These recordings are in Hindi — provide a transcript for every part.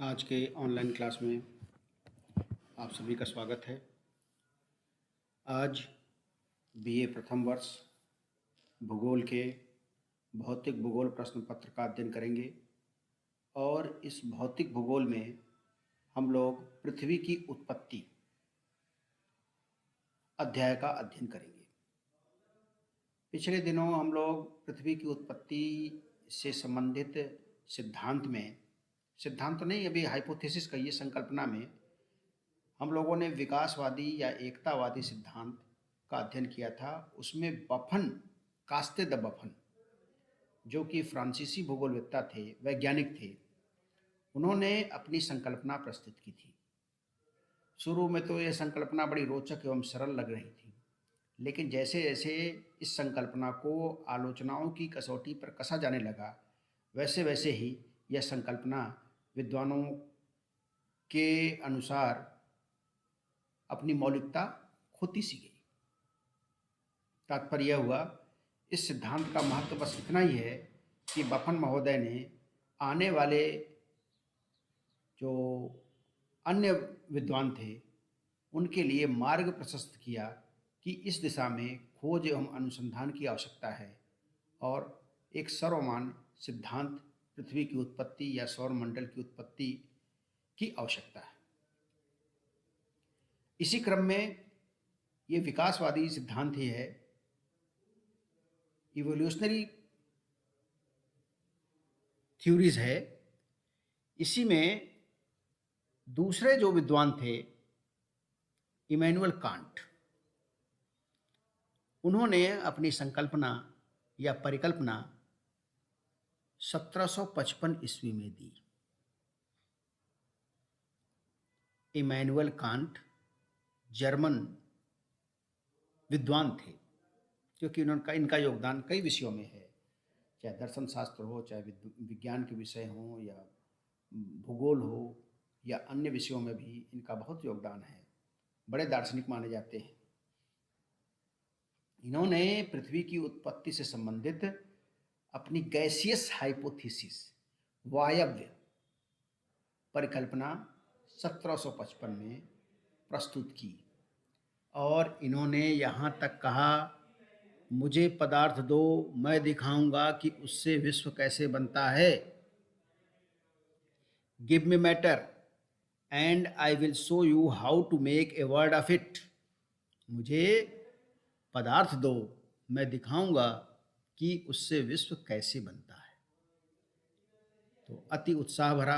आज के ऑनलाइन क्लास में आप सभी का स्वागत है। आज बीए प्रथम वर्ष भूगोल के भौतिक भूगोल प्रश्न पत्र का अध्ययन करेंगे और इस भौतिक भूगोल में हम लोग पृथ्वी की उत्पत्ति अध्याय का अध्ययन करेंगे। पिछले दिनों हम लोग पृथ्वी की उत्पत्ति से संबंधित सिद्धांत तो नहीं, अभी हाइपोथेसिस कहिए, संकल्पना में हम लोगों ने विकासवादी या एकतावादी सिद्धांत का अध्ययन किया था। उसमें बफन, कास्ते द बफन, जो कि फ्रांसीसी भूगोलवेत्ता थे, वैज्ञानिक थे, उन्होंने अपनी संकल्पना प्रस्तुत की थी। शुरू में तो यह संकल्पना बड़ी रोचक एवं सरल लग रही थी, लेकिन जैसे जैसे इस संकल्पना को आलोचनाओं की कसौटी पर कसा जाने लगा, वैसे वैसे ही यह संकल्पना विद्वानों के अनुसार अपनी मौलिकता खोती सी गई। तात्पर्य यह हुआ, इस सिद्धांत का महत्व बस इतना ही है कि बफन महोदय ने आने वाले जो अन्य विद्वान थे उनके लिए मार्ग प्रशस्त किया कि इस दिशा में खोज एवं अनुसंधान की आवश्यकता है और एक सर्वमान्य सिद्धांत पृथ्वी की उत्पत्ति या सौरमंडल की उत्पत्ति की आवश्यकता है। इसी क्रम में ये विकासवादी सिद्धांत ही है, इवोल्यूशनरी थ्योरीज है। इसी में दूसरे जो विद्वान थे, इमैनुअल कांट, उन्होंने अपनी संकल्पना या परिकल्पना 1755 ईस्वी में दी। इमैनुअल कांट जर्मन विद्वान थे, क्योंकि इनका योगदान कई विषयों में है, चाहे दर्शन शास्त्र हो, चाहे विज्ञान के विषय हो, या भूगोल हो, या अन्य विषयों में भी इनका बहुत योगदान है। बड़े दार्शनिक माने जाते हैं। इन्होंने पृथ्वी की उत्पत्ति से संबंधित अपनी गैसियस हाइपोथेसिस, वायव्य परिकल्पना 1755 में प्रस्तुत की और इन्होंने यहाँ तक कहा, मुझे पदार्थ दो, मैं दिखाऊंगा कि उससे विश्व कैसे बनता है। Give me matter and I will show you how to make a world of it. मुझे पदार्थ दो, मैं दिखाऊंगा कि उससे विश्व कैसे बनता है। तो अति उत्साह भरा,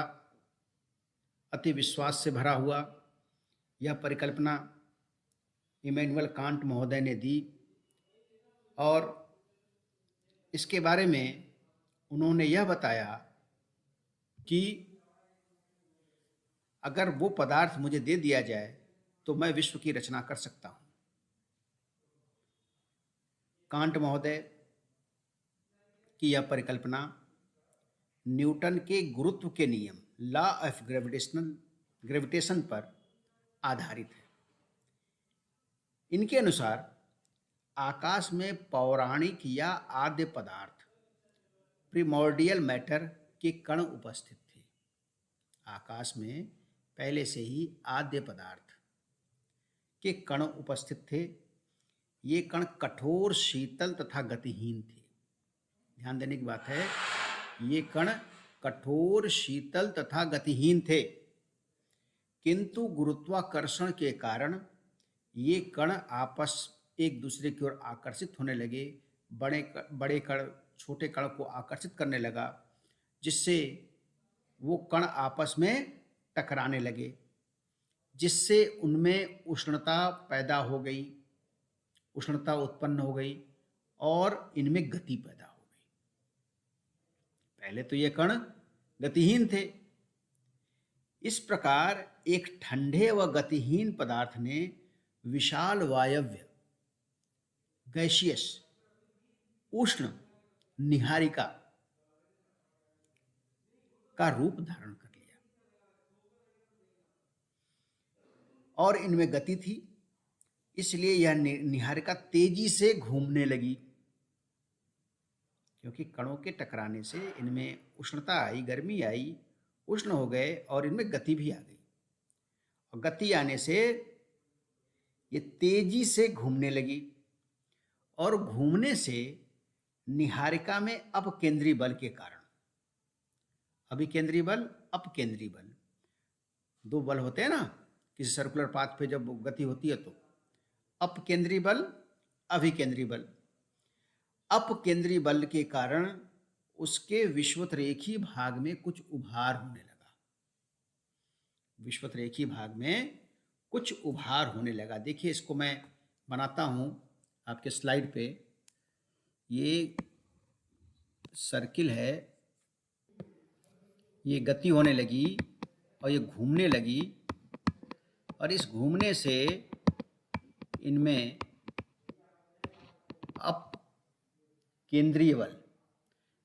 अति विश्वास से भरा हुआ यह परिकल्पना इमैनुअल कांट महोदय ने दी और इसके बारे में उन्होंने यह बताया कि अगर वो पदार्थ मुझे दे दिया जाए तो मैं विश्व की रचना कर सकता हूं। कांट महोदय की यह परिकल्पना न्यूटन के गुरुत्व के नियम, लॉ ऑफ ग्रेविटेशन पर आधारित है। इनके अनुसार आकाश में पौराणिक या आद्य पदार्थ, प्रिमोर्डियल मैटर के कण उपस्थित थे। आकाश में पहले से ही आद्य पदार्थ के कण उपस्थित थे। ये कण कठोर, शीतल तथा गतिहीन थे। ध्यान देने की बात है, ये कण कठोर, शीतल तथा गतिहीन थे, किंतु गुरुत्वाकर्षण के कारण ये कण आपस एक दूसरे की ओर आकर्षित होने लगे। बड़े कण छोटे कण को आकर्षित करने लगा, जिससे वो कण आपस में टकराने लगे, जिससे उनमें उष्णता पैदा हो गई, उष्णता उत्पन्न हो गई और इनमें गति पैदा हो गई। पहले तो ये कण गतिहीन थे। इस प्रकार एक ठंडे व गतिहीन पदार्थ ने विशाल वायव्य, गैसियस, उष्ण निहारिका का रूप धारण कर लिया और इनमें गति थी, इसलिए यह निहारिका तेजी से घूमने लगी, क्योंकि कणों के टकराने से इनमें उष्णता आई, गर्मी आई उष्ण हो गए और इनमें गति भी आ गई। और गति आने से ये तेजी से घूमने लगी और घूमने से निहारिका में अपकेंद्री बल के कारण, अभिकेंद्री बल, अपकेंद्री बल, दो बल होते हैं ना किसी सर्कुलर पाथ पे जब गति होती है तो अपकेंद्री बल, अभिकेंद्री बल। अपकेंद्री बल के कारण उसके विषुवतरेखी भाग में कुछ उभार होने लगा। विषुवतरेखी भाग में कुछ उभार होने लगा। देखिए इसको मैं बनाता हूं आपके स्लाइड पे। ये सर्किल है, ये गति होने लगी और ये घूमने लगी और इस घूमने से इनमें अप केंद्रीय बल,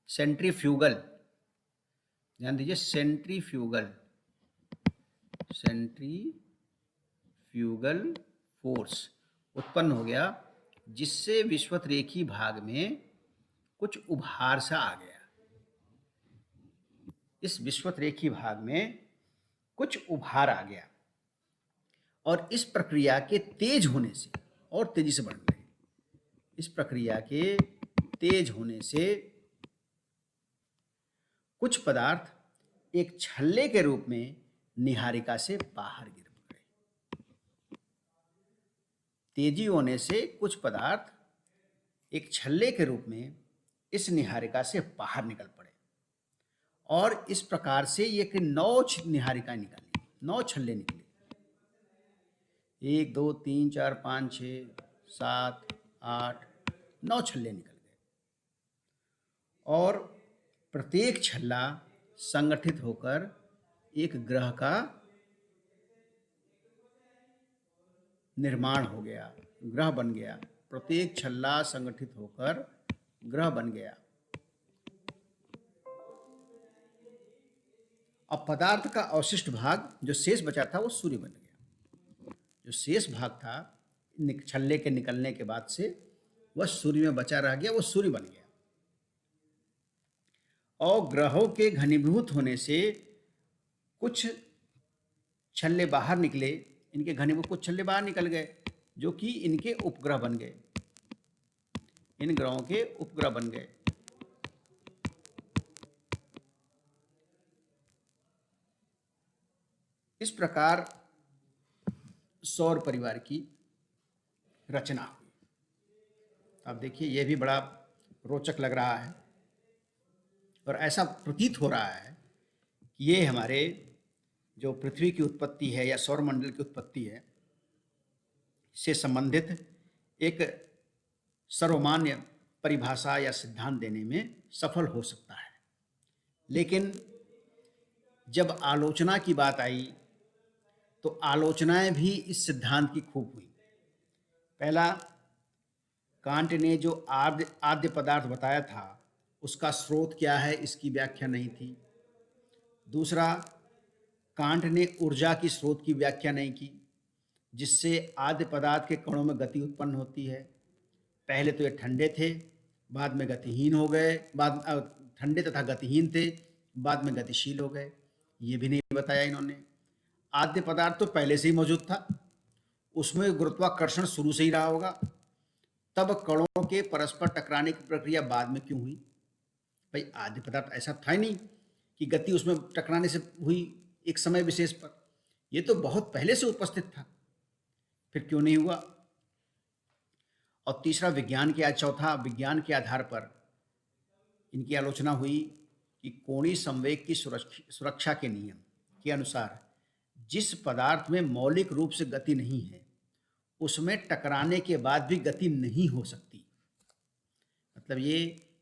सेंट्रीफ्यूगल, ध्यान दीजिए, सेंट्रीफ्यूगल फोर्स उत्पन्न हो गया, जिससे विषुवतरेखी भाग में कुछ उभार सा आ गया। इस विषुवतरेखी भाग में कुछ उभार आ गया और इस प्रक्रिया के तेज होने से और तेजी से बढ़ रहे, इस प्रक्रिया के तेज होने से कुछ पदार्थ एक छल्ले के रूप में निहारिका से बाहर गिर पड़े। तेजी होने से कुछ पदार्थ एक छल्ले के रूप में इस निहारिका से बाहर निकल पड़े और इस प्रकार से ये कि 9 निहारिकाएं निकाली, 9 छल्ले निकले। 1 2 3 4 5 6 7 8 9 छल्ले निकल गए और प्रत्येक छल्ला संगठित होकर एक ग्रह का निर्माण हो गया, ग्रह बन गया। प्रत्येक छल्ला संगठित होकर ग्रह बन गया। अब पदार्थ का अवशिष्ट भाग जो शेष बचा था वो सूर्य बन गया। जो शेष भाग था छल्ले के निकलने के बाद से वह सूर्य में बचा रह गया, वो सूर्य बन गया। और ग्रहों के घनीभूत होने से कुछ छल्ले बाहर निकले, इनके घनीभूत कुछ छल्ले बाहर निकल गए जो कि इनके उपग्रह बन गए, इन ग्रहों के उपग्रह बन गए। इस प्रकार सौर परिवार की रचना हुई। अब देखिए यह भी बड़ा रोचक लग रहा है और ऐसा प्रतीत हो रहा है कि ये हमारे जो पृथ्वी की उत्पत्ति है या सौरमंडल की उत्पत्ति है से संबंधित एक सर्वमान्य परिभाषा या सिद्धांत देने में सफल हो सकता है। लेकिन जब आलोचना की बात आई तो आलोचनाएं भी इस सिद्धांत की खूब हुई। पहला, कांट ने जो आद्य पदार्थ बताया था उसका स्रोत क्या है इसकी व्याख्या नहीं थी। दूसरा, कांट ने ऊर्जा की स्रोत की व्याख्या नहीं की जिससे आद्य पदार्थ के कणों में गति उत्पन्न होती है। पहले तो ये ठंडे थे, बाद में गतिहीन हो गए, ठंडे तथा गतिहीन थे, बाद में गतिशील हो गए, ये भी नहीं बताया इन्होंने। आद्य पदार्थ तो पहले से ही मौजूद था, उसमें गुरुत्वाकर्षण शुरू से ही रहा होगा, तब कणों के परस्पर टकराने की प्रक्रिया बाद में क्यों हुई? भाई आद्य पदार्थ ऐसा था ही नहीं कि गति उसमें टकराने से हुई एक समय विशेष पर, ये तो बहुत पहले से उपस्थित था, फिर क्यों नहीं हुआ? और तीसरा, चौथा, विज्ञान के आधार पर इनकी आलोचना हुई कि कोणीय संवेग की सुरक्षा के नियम के अनुसार जिस पदार्थ में मौलिक रूप से गति नहीं है उसमें टकराने के बाद भी गति नहीं हो सकती। मतलब ये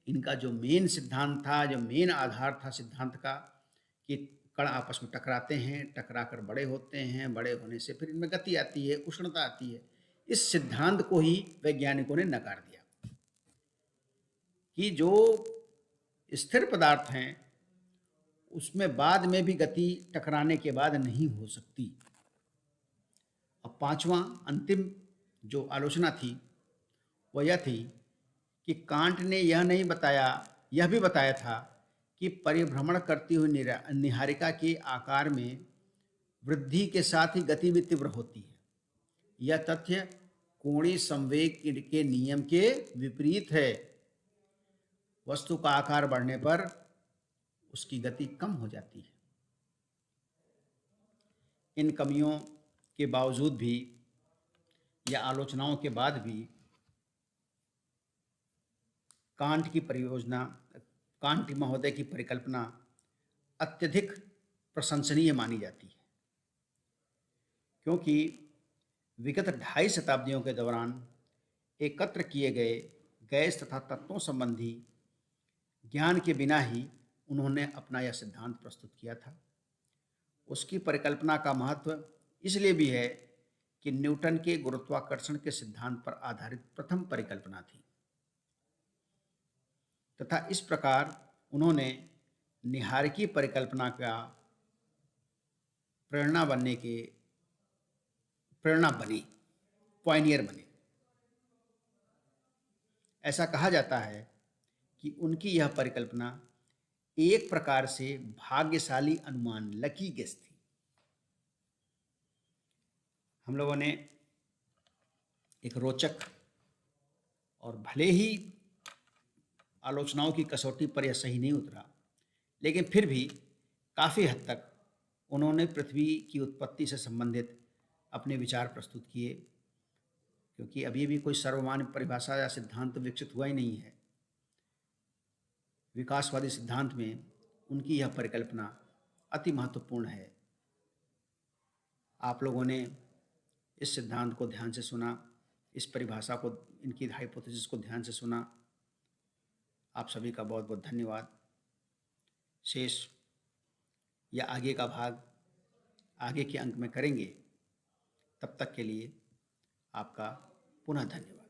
इनका जो मेन सिद्धांत था, जो मेन आधार था सिद्धांत का, कि कण आपस में टकराते हैं, टकराकर बड़े होते हैं, बड़े होने से फिर इनमें गति आती है, उष्णता आती है। इस सिद्धांत को ही वैज्ञानिकों ने नकार दिया कि जो स्थिर पदार्थ हैं उसमें बाद में भी गति टकराने के बाद नहीं हो सकती। अब पांचवां अंतिम जो आलोचना थी वह यह थी कि कांट ने यह भी बताया था कि परिभ्रमण करती हुई निहारिका के आकार में वृद्धि के साथ ही गति भी तीव्र होती है। यह तथ्य कोणीय संवेग के नियम के विपरीत है। वस्तु का आकार बढ़ने पर उसकी गति कम हो जाती है। इन कमियों के बावजूद भी या आलोचनाओं के बाद भी कांट महोदय की परिकल्पना अत्यधिक प्रशंसनीय मानी जाती है, क्योंकि विगत 2.5 शताब्दियों के दौरान एकत्र किए गए गैस तथा तत्वों संबंधी ज्ञान के बिना ही उन्होंने अपना यह सिद्धांत प्रस्तुत किया था। उसकी परिकल्पना का महत्व इसलिए भी है कि न्यूटन के गुरुत्वाकर्षण के सिद्धांत पर आधारित प्रथम परिकल्पना थी तथा इस प्रकार उन्होंने निहारिकी परिकल्पना का प्रेरणा बनी, पॉइनियर बने। ऐसा कहा जाता है कि उनकी यह परिकल्पना एक प्रकार से भाग्यशाली अनुमान, लकी गेस थी। हम लोगों ने एक रोचक और भले ही आलोचनाओं की कसौटी पर यह सही नहीं उतरा, लेकिन फिर भी काफ़ी हद तक उन्होंने पृथ्वी की उत्पत्ति से संबंधित अपने विचार प्रस्तुत किए, क्योंकि अभी भी कोई सर्वमान्य परिभाषा या सिद्धांत विकसित हुआ ही नहीं है। विकासवादी सिद्धांत में उनकी यह परिकल्पना अति महत्वपूर्ण है। आप लोगों ने इस सिद्धांत को ध्यान से सुना, इस परिभाषा को, इनकी हाइपोथेसिस को ध्यान से सुना। आप सभी का बहुत बहुत धन्यवाद। शेष या आगे का भाग आगे के अंक में करेंगे। तब तक के लिए आपका पुनः धन्यवाद।